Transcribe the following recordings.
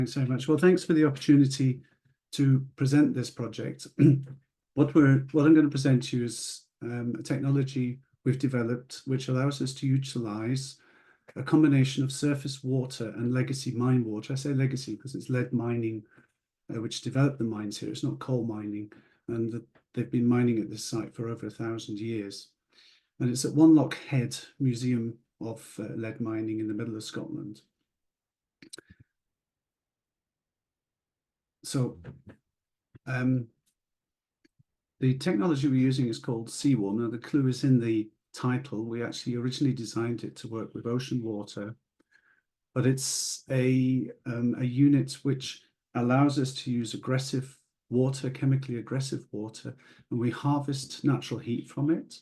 Thanks very much. Well, thanks for the opportunity to present this project. What I'm going to present to you is a technology we've developed which allows us to utilize a combination of surface water and legacy mine water. I say legacy because it's lead mining which developed the mines here. It's not coal mining, and they've been mining at this site for over 1,000 years. And it's at Wanlockhead Museum of lead mining in the middle of Scotland. So the technology we're using is called SeaWarm. Now, the clue is in the title. We actually originally designed it to work with ocean water, but it's a unit which allows us to use aggressive water, chemically aggressive water, and we harvest natural heat from it.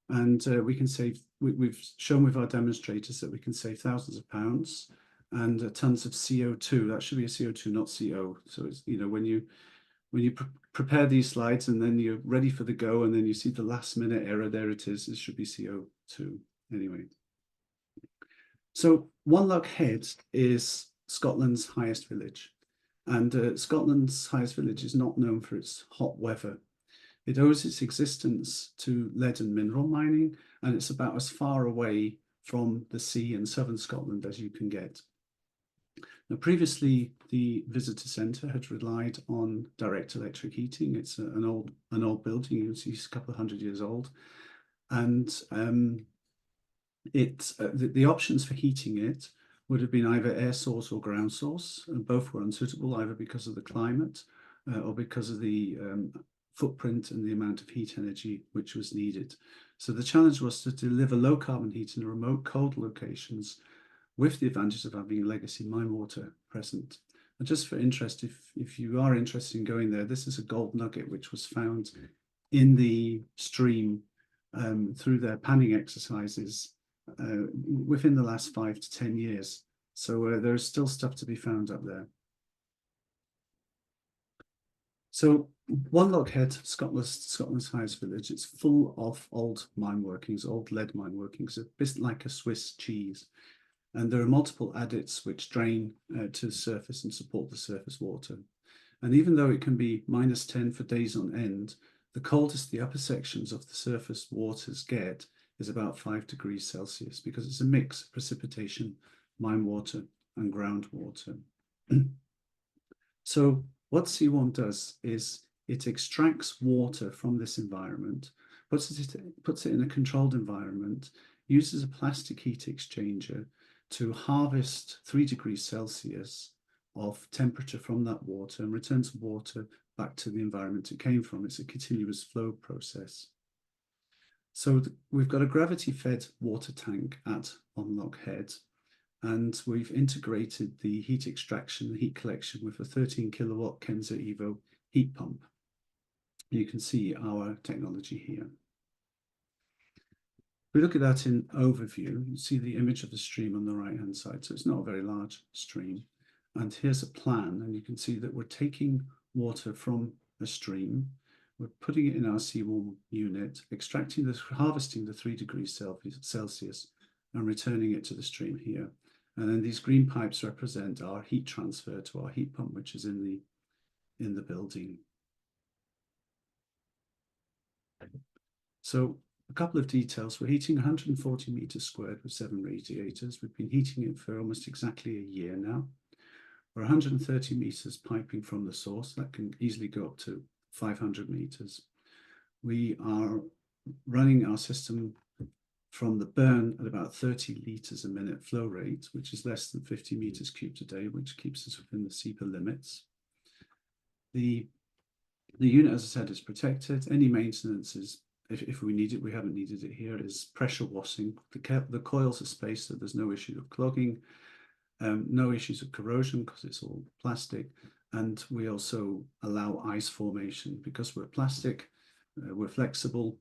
And we can save, we've shown with our demonstrators that we can save thousands of pounds and tons of CO2. That should be a CO2, not CO. So it's, you know, when you prepare these slides and then you're ready for the go, and then you see the last minute error, there it is. It should be CO2 anyway. So Wanlockhead is Scotland's highest village, and Scotland's highest village is not known for its hot weather. It owes its existence to lead and mineral mining, and it's about as far away from the sea in southern Scotland as you can get. Now, previously, the visitor centre had relied on direct electric heating. It's an old building. You can see it's a couple of 100 years old, and the options for heating it would have been either air source or ground source, and both were unsuitable either because of the climate or because of the footprint and the amount of heat energy which was needed. So the challenge was to deliver low carbon heat in remote cold locations with the advantage of having legacy mine water present. And just for interest, if you are interested in going there, this is a gold nugget which was found in the stream through their panning exercises within the last 5 to 10 years. So there's still stuff to be found up there. So Wanlockhead, Scotland's highest village, it's full of old mine workings, old lead mine workings, a bit like a Swiss cheese. And there are multiple adits which drain to the surface and support the surface water. And even though it can be -10 for days on end, the coldest the upper sections of the surface waters get is about 5 degrees Celsius, because it's a mix of precipitation, mine water, and groundwater. So what SeaWarm does is it extracts water from this environment, puts it in a controlled environment, uses a plastic heat exchanger to harvest 3 degrees Celsius of temperature from that water and returns water back to the environment it came from. It's a continuous flow process. So we've got a gravity-fed water tank at Wanlockhead, and we've integrated the heat extraction and heat collection with a 13 kilowatt Kenza Evo heat pump. You can see our technology here. If we look at that in overview, you see the image of the stream on the right-hand side. So it's not a very large stream. And here's a plan, and you can see that we're taking water from a stream, we're putting it in our SeaWarm unit, harvesting the 3 degrees Celsius and returning it to the stream here. And then these green pipes represent our heat transfer to our heat pump, which is in the building. So a couple of details. We're heating 140 meters squared with 7 radiators. We've been heating it for almost exactly a year now. We're 130 meters piping from the source. That can easily go up to 500 meters. We are running our system from the burn at about 30 litres a minute flow rate, which is less than 50 meters cubed a day, which keeps us within the SEPA limits. The unit, as I said, is protected. Any maintenance is, if we need it, we haven't needed it here, is pressure washing. The coils are spaced so there's no issue of clogging, no issues of corrosion because it's all plastic. And we also allow ice formation because we're plastic, we're flexible,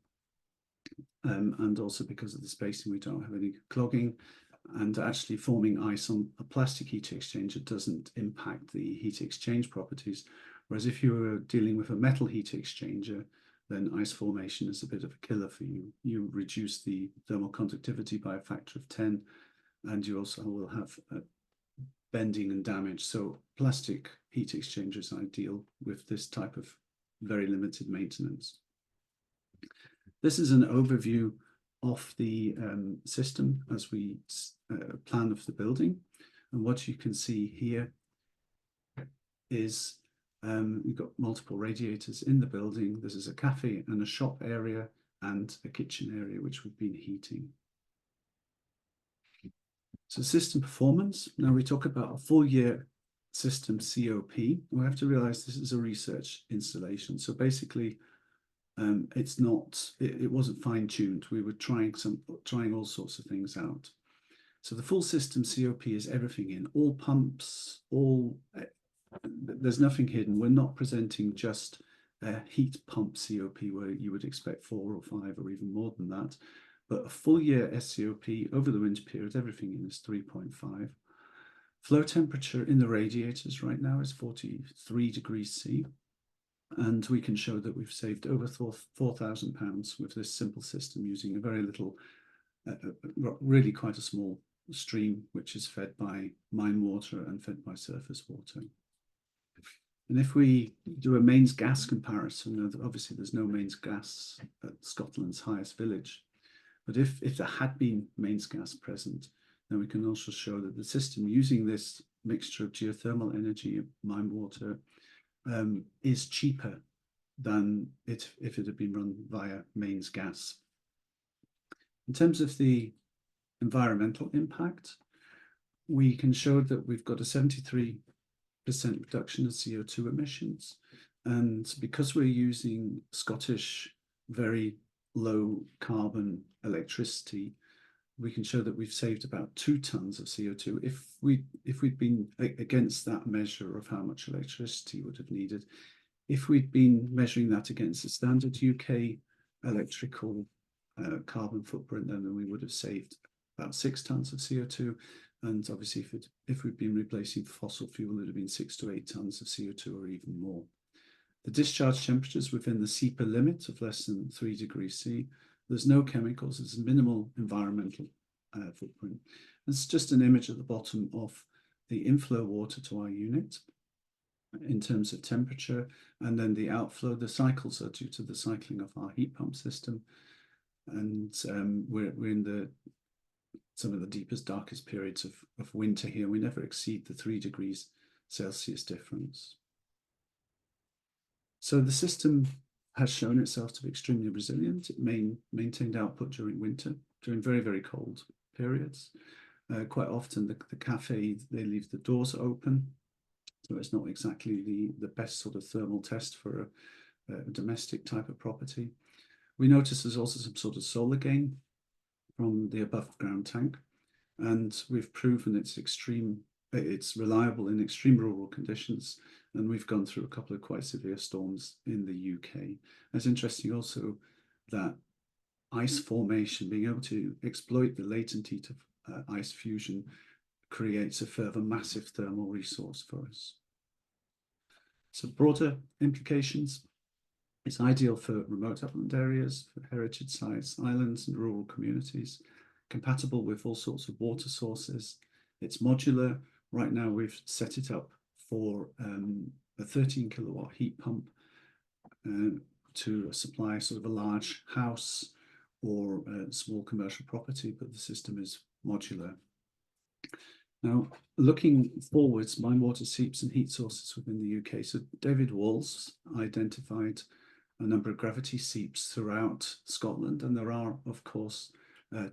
and also because of the spacing, we don't have any clogging. And actually forming ice on a plastic heat exchanger doesn't impact the heat exchange properties. Whereas if you were dealing with a metal heat exchanger, then ice formation is a bit of a killer for you. You reduce the thermal conductivity by a factor of 10, and you also will have bending and damage. So plastic heat exchanger is ideal with this type of very limited maintenance. This is an overview of the system as we plan of the building. And what you can see here is we've got multiple radiators in the building. This is a cafe and a shop area and a kitchen area, which we've been heating. So system performance. Now we talk about a full year system COP. We have to realize this is a research installation. So basically, it wasn't fine-tuned. We were trying all sorts of things out. So the full system COP is everything in, all pumps, there's nothing hidden. We're not presenting just a heat pump COP where you would expect 4 or 5 or even more than that. But a full year SCOP over the winter period, everything in is 3.5. Flow temperature in the radiators right now is 43 degrees C. And we can show that we've saved over £4,000 with this simple system using a very little, really quite a small stream, which is fed by mine water and fed by surface water. And if we do a mains gas comparison, obviously there's no mains gas at Scotland's highest village. But if there had been mains gas present, then we can also show that the system using this mixture of geothermal energy and mine water is cheaper than if it had been run via mains gas. In terms of the environmental impact, we can show that we've got a 73% reduction in CO2 emissions. And because we're using Scottish very low carbon electricity, we can show that we've saved about 2 tons of CO2. If we'd been against that measure of how much electricity would have needed, if we'd been measuring that against the standard UK electrical carbon footprint, then we would have saved about 6 tons of CO2. And obviously, if we'd been replacing fossil fuel, it would have been 6 to 8 tons of CO2 or even more. The discharge temperatures within the SEPA limit of less than 3 degrees C. There's no chemicals, there's minimal environmental footprint. It's just an image at the bottom of the inflow water to our unit in terms of temperature, and then the outflow. The cycles are due to the cycling of our heat pump system. And we're in some of the deepest, darkest periods of winter here. We never exceed the 3 degrees Celsius difference. So the system has shown itself to be extremely resilient. It maintained output during winter, during very, very cold periods. Quite often the cafe, they leave the doors open. So it's not exactly the best sort of thermal test for a domestic type of property. We notice there's also some sort of solar gain from the above ground tank. And we've proven it's reliable in extreme rural conditions. And we've gone through a couple of quite severe storms in the UK. It's interesting also that ice formation, being able to exploit the latent heat of ice fusion, creates a further massive thermal resource for us. So broader implications. It's ideal for remote upland areas, for heritage sites, islands and rural communities, compatible with all sorts of water sources. It's modular. Right now we've set it up for a 13 kilowatt heat pump to supply sort of a large house or a small commercial property, but the system is modular. Now, looking forwards, mine water seeps and heat sources within the UK. So David Walls identified a number of gravity seeps throughout Scotland, and there are, of course,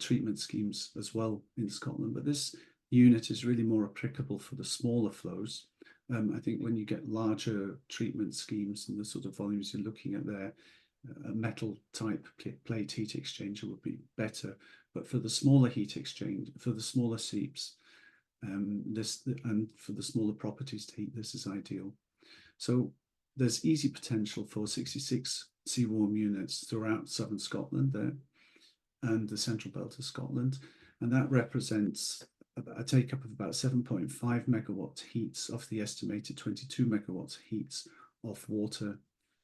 treatment schemes as well in Scotland, but this unit is really more applicable for the smaller flows. I think when you get larger treatment schemes and the sort of volumes you're looking at there, a metal type plate heat exchanger would be better. But for the smaller heat exchange, for the smaller seeps, and for the smaller properties to heat, this is ideal. So there's easy potential for 66 SeaWarm units throughout southern Scotland there and the central belt of Scotland. And that represents a take-up of about 7.5 megawatt heats off the estimated 22 megawatts heats of water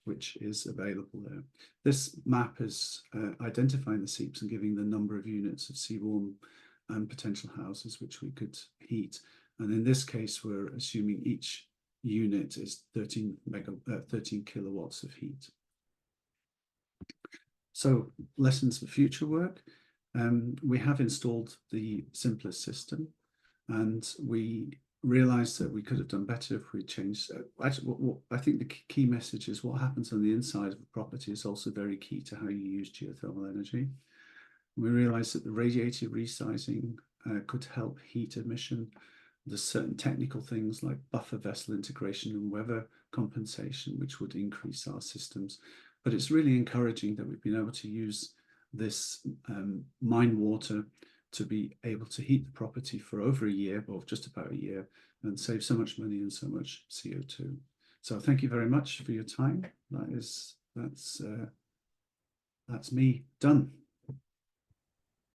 which is available there. This map is identifying the seeps and giving the number of units of SeaWarm and potential houses which we could heat. And in this case, we're assuming each unit is 13 kilowatts of heat. So lessons for future work. We have installed the simplest system, and we realized that we could have done better if we changed. Actually, I think the key message is what happens on the inside of a property is also very key to how you use geothermal energy. We realized that the radiator resizing could help heat emission. There's certain technical things like buffer vessel integration and weather compensation, which would increase our systems. But it's really encouraging that we've been able to use this mine water to be able to heat the property for over a year, or just about a year, and save so much money and so much CO2. So thank you very much for your time. That's me done.